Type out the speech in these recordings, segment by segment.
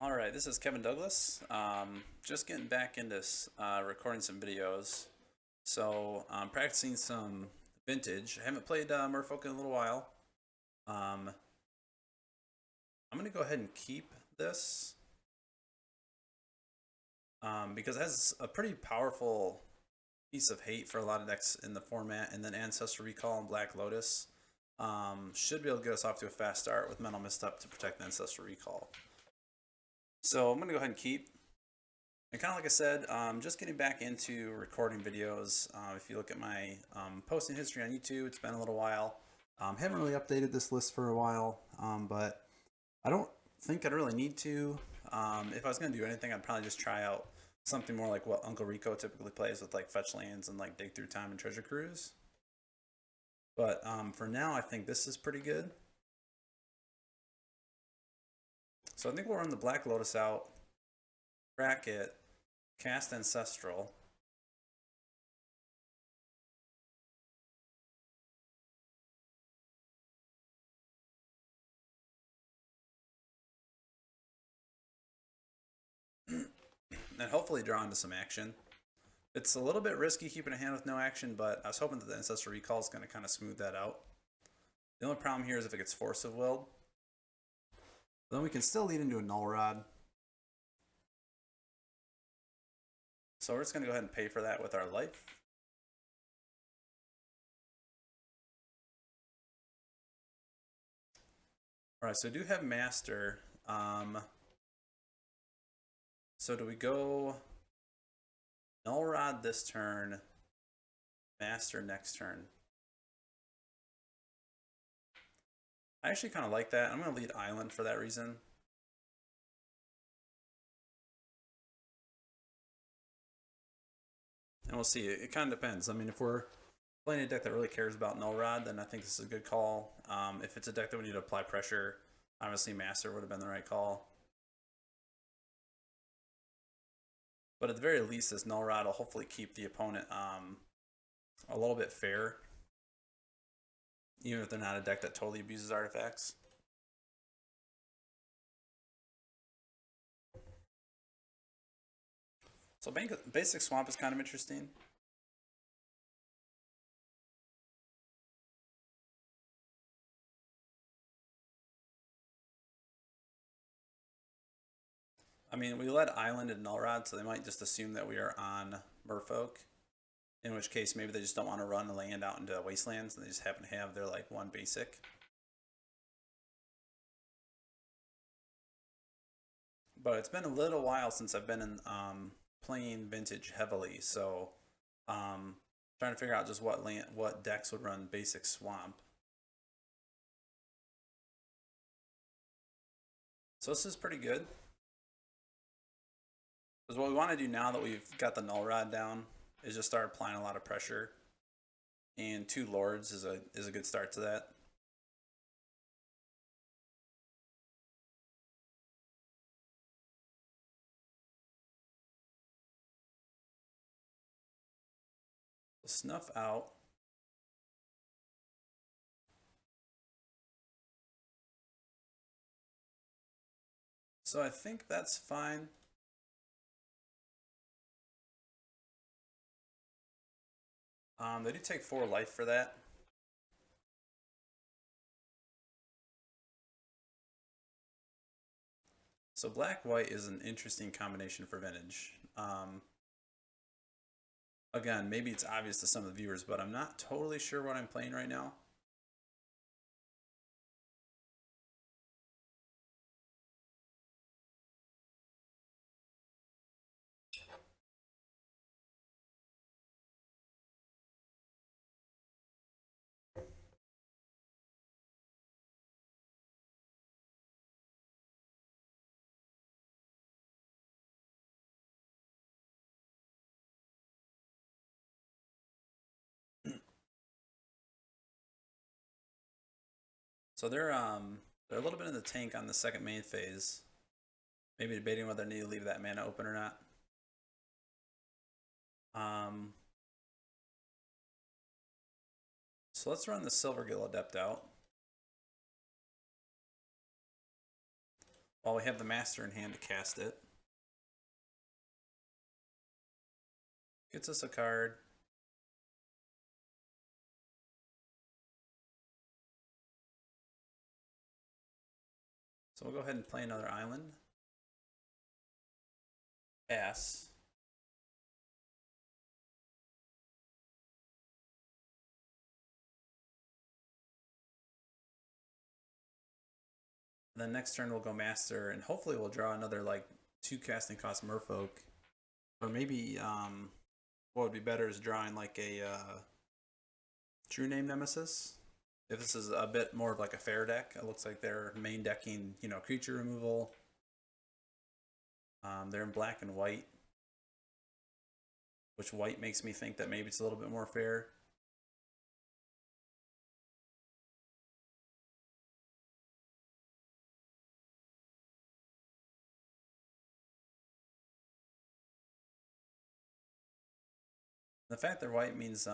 Alright, this is Kevin Douglas. Just getting back into recording some videos. So I'm practicing some vintage. I haven't played Merfolk in a little while. I'm going to go ahead and keep this because it has a pretty powerful piece of hate for a lot of decks in the format, and then Ancestral Recall and Black Lotus should be able to get us off to a fast start with Mental Misstep to protect the Ancestral Recall. So I'm going to go ahead and keep. And kind of like I said, just getting back into recording videos. If you look at my posting history on YouTube, it's been a little while. Haven't really updated this list for a while, but I don't think I'd really need to. If I was going to do anything, I'd probably just try out something more like what Uncle Rico typically plays with, like fetch lands and like dig through time and treasure cruise. But for now, I think this is pretty good. So I think we'll run the Black Lotus out, crack it, cast Ancestral. And hopefully draw into some action. It's a little bit risky keeping a hand with no action, but I was hoping that the Ancestral Recall is going to kind of smooth that out. The only problem here is if it gets Force of Willed. Then we can still lead into a Null Rod. So we're just going to go ahead and pay for that with our life. Alright, so I do have Master. So do we go Null Rod this turn, Master next turn? I actually kind of like that. I'm going to lead Island for that reason. And we'll see. It kind of depends. I mean, if we're playing a deck that really cares about Null Rod, then I think this is a good call. If it's a deck that we need to apply pressure, obviously Master would have been the right call. But at the very least, this Null Rod will hopefully keep the opponent a little bit fair, even if they're not a deck that totally abuses artifacts. So basic Swamp is kind of interesting. I mean, we led Island and Null Rod, so they might just assume that we are on Merfolk. In which case, maybe they just don't want to run the land out into Wastelands, and they just happen to have their like one basic. But it's been a little while since I've been in playing Vintage heavily, so trying to figure out just what decks would run basic Swamp. So this is pretty good. Because what we want to do now that we've got the Null Rod down is just start applying a lot of pressure. And 2 Lords is a good start to that. Snuff out. So I think that's fine. They do take 4 life for that. So black-white is an interesting combination for Vintage. Again, maybe it's obvious to some of the viewers, but I'm not totally sure what I'm playing right now. So they're a little bit in the tank on the second main phase. Maybe debating whether they need to leave that mana open or not. So let's run the Silvergill Adept out. while we have the master in hand to cast it. Gets us a card. So we'll go ahead and play another island. Pass. And then next turn we'll go master, and hopefully we'll draw another like 2 casting cost Merfolk, or maybe what would be better is drawing like a True Name Nemesis. If this is a bit more of like a fair deck, it looks like they're main decking, you know, creature removal. They're in black and white, which white makes me think that maybe it's a little bit more fair. The fact they're white means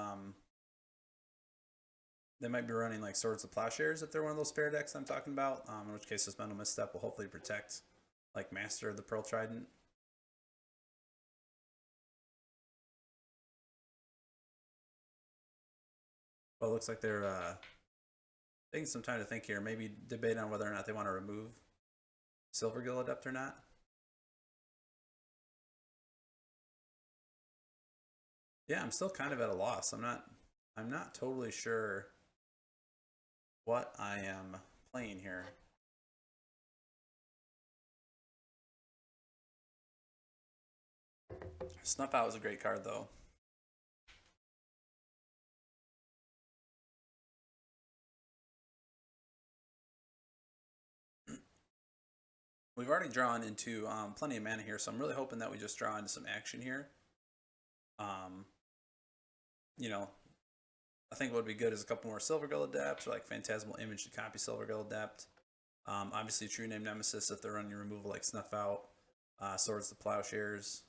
they might be running like Swords of Plowshares if they're one of those fair decks I'm talking about, in which case this Mental Misstep will hopefully protect like Master of the Pearl Trident. Well, it looks like they're taking some time to think here, maybe debate on whether or not they want to remove Silvergill Adept or not. Yeah, I'm still kind of at a loss. I'm not totally sure what I am playing here. Snuff Out was a great card though. We've already drawn into plenty of mana here, so I'm really hoping that we just draw into some action here. You know, I think what would be good is a couple more Silvergill Adept, or like Phantasmal Image to copy Silvergill Adept. Obviously, True Name Nemesis if they're running removal like Snuff Out, Swords to Plowshares.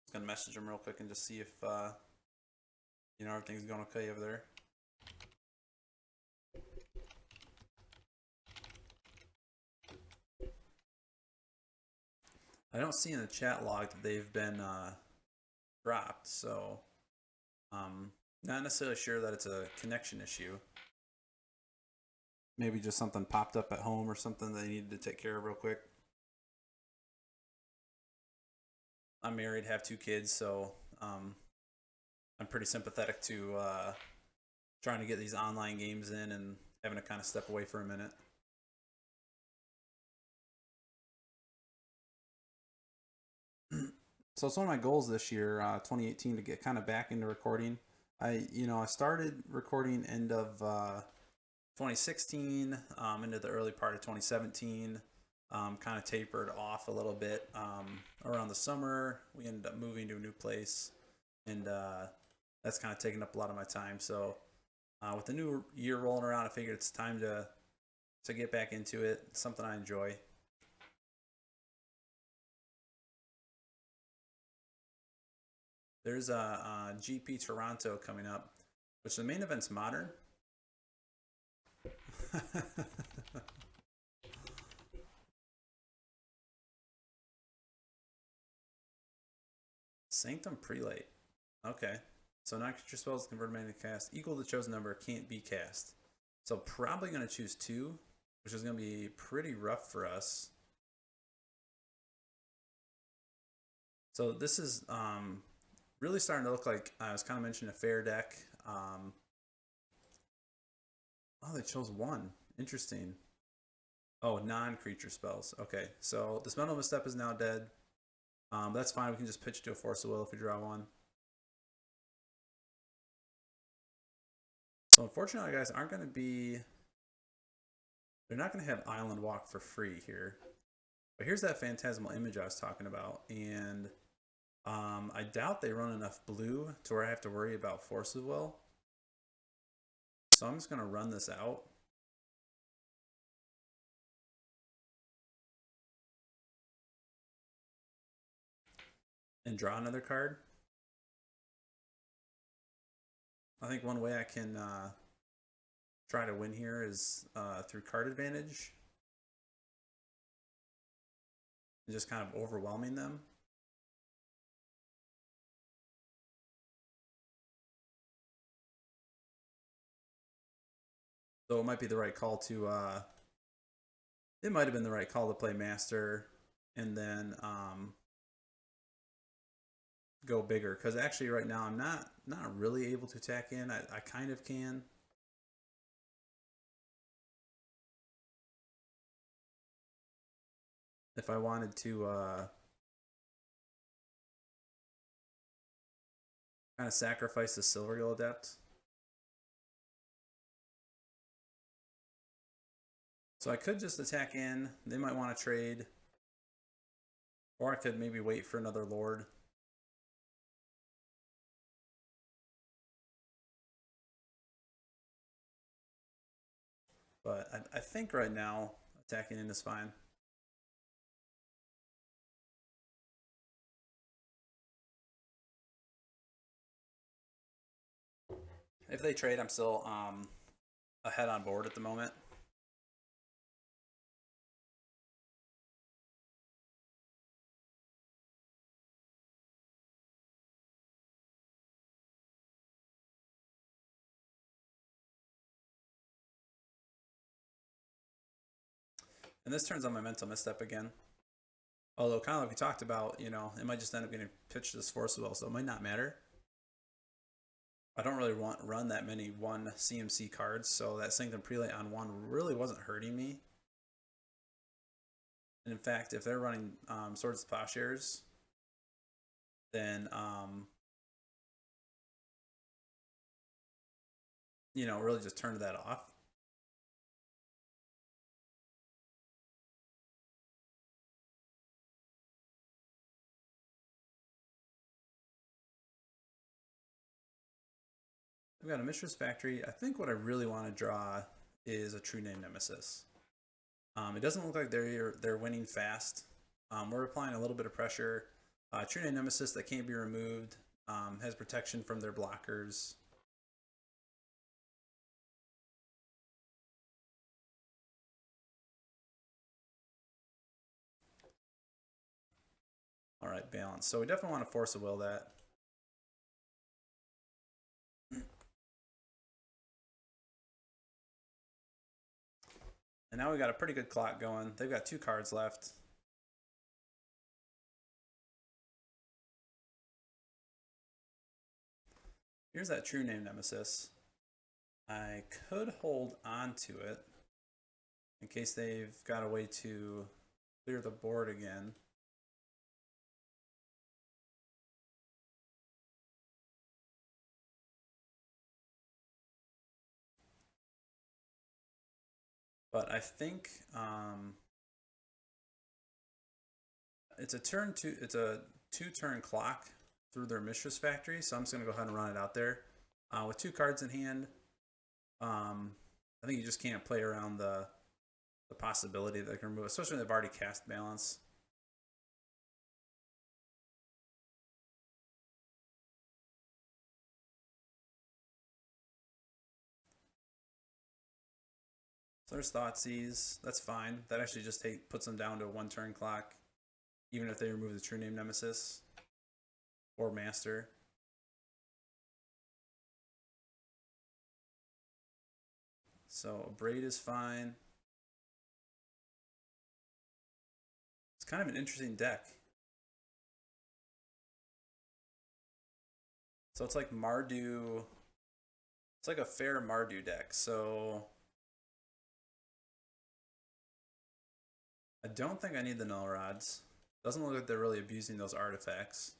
Just gonna message them real quick and just see if you know, everything's going okay over there. I don't see in the chat log that they've been dropped, so not necessarily sure that it's a connection issue. Maybe just something popped up at home or something they needed to take care of real quick. I'm married, have 2 kids, so I'm pretty sympathetic to trying to get these online games in and having to kind of step away for a minute. So it's one of my goals this year, 2018, to get kind of back into recording. I started recording end of 2016, into the early part of 2017. Kind of tapered off a little bit around the summer. We ended up moving to a new place, and that's kind of taken up a lot of my time. So with the new year rolling around, I figured it's time to get back into it. It's something I enjoy. There's a GP Toronto coming up, which the main event's modern. Sanctum Prelate. Okay. So non-creature spells converted mana to cast equal to the chosen number can't be cast. So probably going to choose 2, which is going to be pretty rough for us. So this is really starting to look like, I was kind of mentioning, a fair deck. Oh, they chose 1. Interesting. Oh, non-creature spells. Okay, so this Mental Misstep is now dead. That's fine. We can just pitch to a Force of Will if we draw 1. So unfortunately, guys aren't going to be... They're not going to have Island Walk for free here. But here's that Phantasmal Image I was talking about. And I doubt they run enough blue to where I have to worry about Force of Will. So I'm just going to run this out. And draw another card. I think one way I can try to win here is through card advantage. And just kind of overwhelming them. So it might be the right call to, it might have been the right call to play Master and then go bigger. Because actually right now I'm not really able to attack in. I kind of can. If I wanted to kind of sacrifice the Silvergill Adept. So I could just attack in. They might want to trade. Or I could maybe wait for another Lord. But I think right now attacking in is fine. If they trade, I'm still ahead on board at the moment. And this turns on my mental misstep again. Although, kind of like we talked about, you know, it might just end up getting pitched this Force Will, so it might not matter. I don't really run that many 1 CMC cards, so that Sanctum Prelate on 1 really wasn't hurting me. And in fact, if they're running Swords of Plowshares, then, you know, really just turned that off. We've got a Mishra's Factory. I think what I really want to draw is a True Name Nemesis. It doesn't look like they're winning fast. We're applying a little bit of pressure. True Name Nemesis that can't be removed, has protection from their blockers. All right, balance. So we definitely want to Force a Will that. And now we got a pretty good clock going. They've got 2 cards left. Here's that True Name Nemesis. I could hold on to it in case they've got a way to clear the board again. But I think it's a 2-turn clock through their Mishra's Factory, so I'm just gonna go ahead and run it out there. With 2 cards in hand, I think you just can't play around the possibility that they can remove, especially when they've already cast balance. So there's Thoughtseize. That's fine. That actually just puts them down to a 1-turn clock, even if they remove the True Name Nemesis or Master. So Braid is fine. It's kind of an interesting deck. So it's like Mardu. It's like a fair Mardu deck. So I don't think I need the Null Rods. Doesn't look like they're really abusing those artifacts.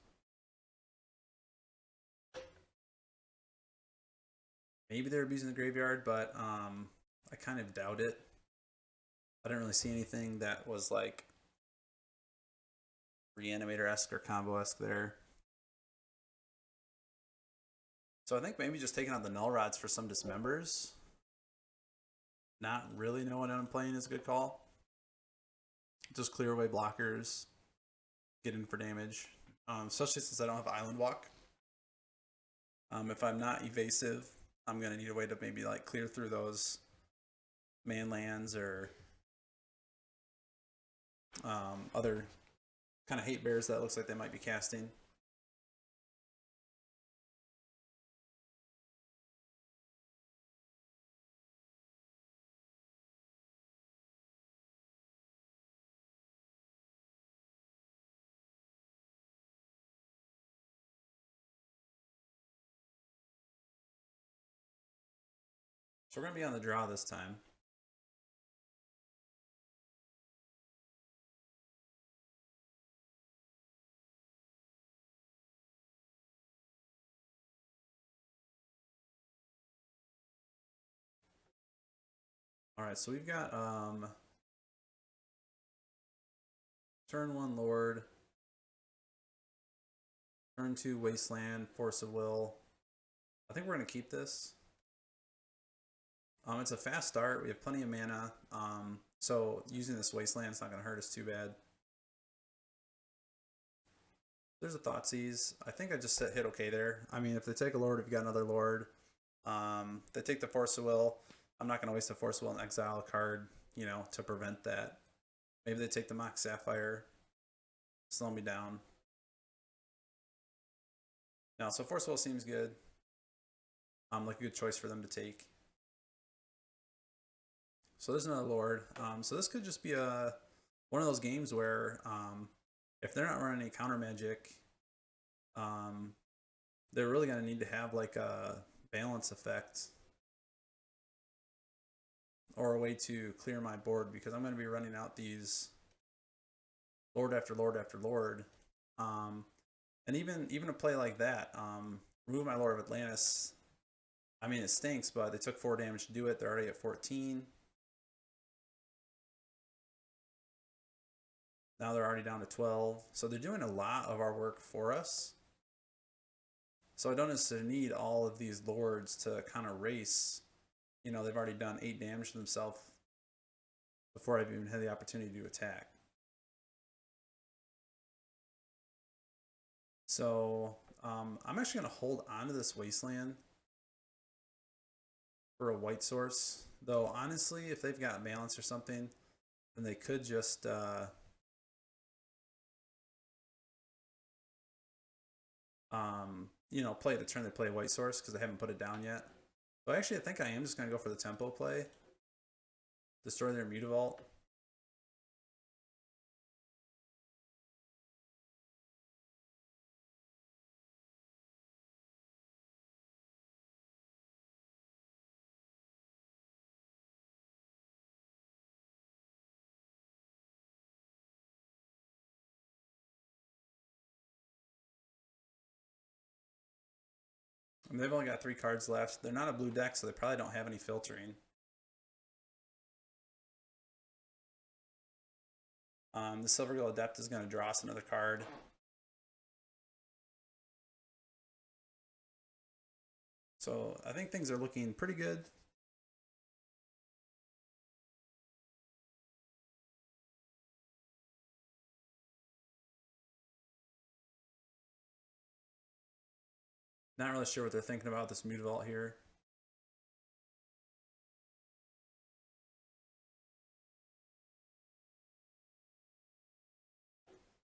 Maybe they're abusing the graveyard, but I kind of doubt it. I didn't really see anything that was like Reanimator-esque or combo-esque there. So I think maybe just taking out the Null Rods for some Dismembers. Not really knowing what I'm playing is a good call. Just clear away blockers. Get in for damage. Especially since I don't have Island Walk. If I'm not evasive, I'm going to need a way to maybe like clear through those man lands or other kind of hate bears that looks like they might be casting. So we're going to be on the draw this time. Alright, so we've got turn 1 Lord, turn 2 Wasteland, Force of Will. I think we're going to keep this. It's a fast start. We have plenty of mana. So using this Wasteland is not going to hurt us too bad. There's a Thoughtseize. I think I just hit okay there. I mean, if they take a Lord, we've got another Lord. They take the Force of Will. I'm not going to waste a Force of Will and exile a card, you know, to prevent that. Maybe they take the Mox Sapphire. Slow me down. No, so Force of Will seems good. Like a good choice for them to take. So there's another Lord. So this could just be one of those games where if they're not running any counter magic, they're really going to need to have like a balance effect or a way to clear my board, because I'm going to be running out these Lord after Lord after Lord. And even a play like that, remove my Lord of Atlantis. I mean, it stinks, but they took 4 damage to do it. They're already at 14. Now they're already down to 12. So they're doing a lot of our work for us. So I don't necessarily need all of these Lords to kind of race. You know, they've already done 8 damage to themselves before I've even had the opportunity to attack. So I'm actually going to hold on to this Wasteland for a white source. Though, honestly, if they've got balance or something, then they could just... you know, play the turn they play white source because they haven't put it down yet. So actually, I think I am just going to go for the tempo play. Destroy their Mutavault. I mean, they've only got 3 cards left. They're not a blue deck, so they probably don't have any filtering. The Silvergill Adept is going to draw us another card. So I think things are looking pretty good. Not really sure what they're thinking about this Mutavault here.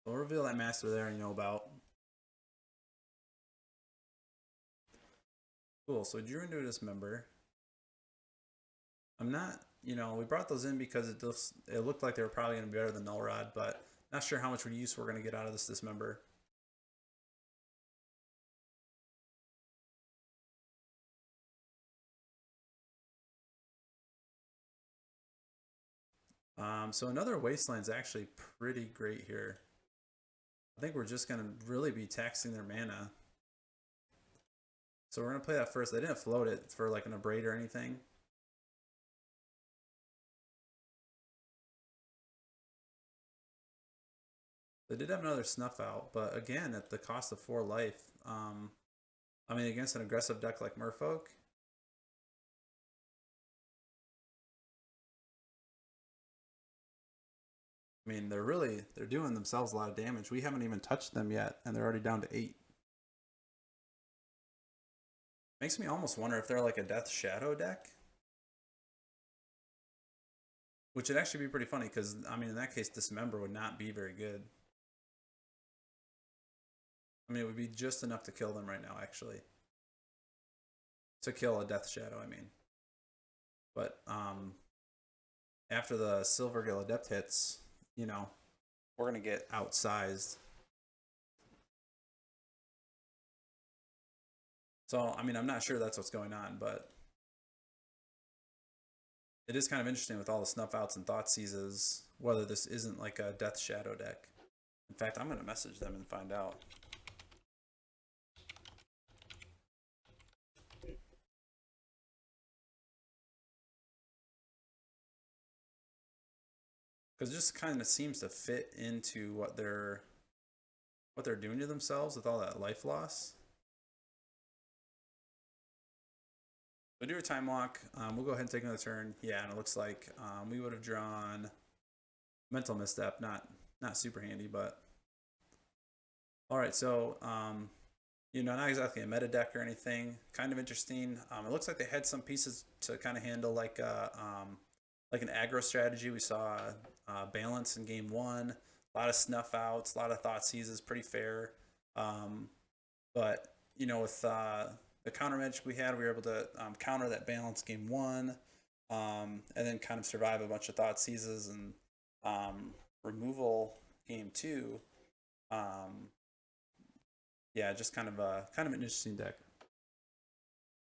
We'll reveal that master there you know about. Cool, so drew into a dismember. I'm not, you know, we brought those in because it looked like they were probably going to be better than Null Rod, but not sure how much use we're going to get out of this dismember. So another Wasteland's actually pretty great here. I think we're just going to really be taxing their mana. So we're going to play that first. They didn't float it for like an Abrade or anything. They did have another Snuff Out, but again, at the cost of 4 life. I mean, against an aggressive deck like Merfolk. I mean, they're doing themselves a lot of damage. We haven't even touched them yet, and they're already down to 8. Makes me almost wonder if they're like a Death Shadow deck. Which would actually be pretty funny because, I mean, in that case, Dismember would not be very good. I mean, it would be just enough to kill them right now, actually. To kill a Death Shadow, I mean. But after the Silvergill Adept hits, you know, we're going to get outsized. So, I mean, I'm not sure that's what's going on, but it is kind of interesting with all the Snuff Outs and Thought Seizes, whether this isn't like a Death Shadow deck. In fact, I'm going to message them and find out. Because it just kind of seems to fit into what they're doing to themselves with all that life loss. So do a time lock. We'll go ahead and take another turn. Yeah, and it looks like we would have drawn Mental Misstep. Not super handy, but all right. So you know, not exactly a meta deck or anything. Kind of interesting. It looks like they had some pieces to kind of handle like an aggro strategy. We saw balance in game 1. A lot of Snuff Outs, a lot of Thought Seizes, pretty fair. But you know, with the counter magic we had, we were able to counter that balance game 1, and then kind of survive a bunch of Thought Seizes and removal game 2. Yeah, just kind of an interesting deck.